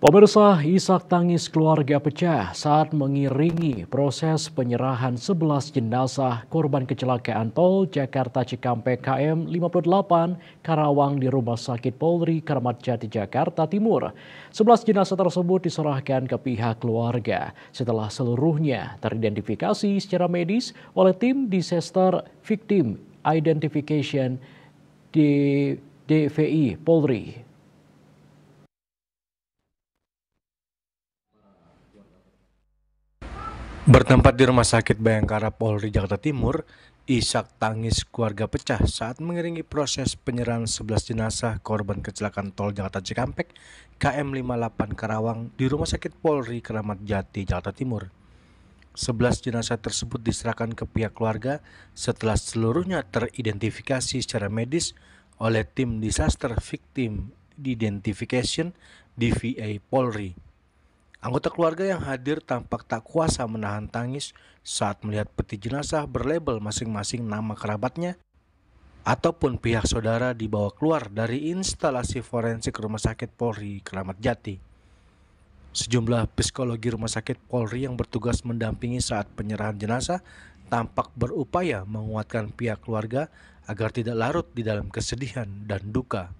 Pemirsa, isak tangis keluarga pecah saat mengiringi proses penyerahan 11 jenazah korban kecelakaan tol Jakarta Cikampek KM 58 Karawang di Rumah Sakit Polri Kramat Jati Jakarta Timur. 11 jenazah tersebut diserahkan ke pihak keluarga setelah seluruhnya teridentifikasi secara medis oleh tim Disaster Victim Identification di DVI Polri. Bertempat di Rumah Sakit Bayangkara Polri Jakarta Timur, isak tangis keluarga pecah saat mengiringi proses penyerahan 11 jenazah korban kecelakaan tol Jakarta Cikampek KM 58 Karawang di Rumah Sakit Polri Kramat Jati Jakarta Timur. 11 jenazah tersebut diserahkan ke pihak keluarga setelah seluruhnya teridentifikasi secara medis oleh tim Disaster Victim Identification DVI Polri. Anggota keluarga yang hadir tampak tak kuasa menahan tangis saat melihat peti jenazah berlabel masing-masing nama kerabatnya ataupun pihak saudara dibawa keluar dari instalasi forensik Rumah Sakit Polri Kramat Jati. Sejumlah psikologi Rumah Sakit Polri yang bertugas mendampingi saat penyerahan jenazah tampak berupaya menguatkan pihak keluarga agar tidak larut di dalam kesedihan dan duka.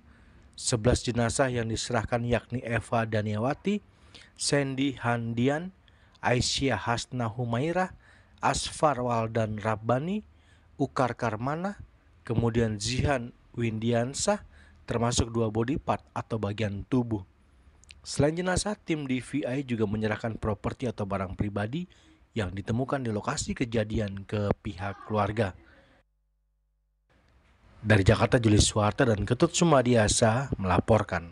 11 jenazah yang diserahkan yakni Eva Daniawati, Sandy Handian, Aisyah Hasna Humairah, Asfar Waldan Rabbani, Ukar Karmana, kemudian Zihan Windiansah, termasuk 2 body part atau bagian tubuh. Selain jenazah, tim DVI juga menyerahkan properti atau barang pribadi yang ditemukan di lokasi kejadian ke pihak keluarga. Dari Jakarta, Julius Suwarta dan Ketut Sumadiasa melaporkan.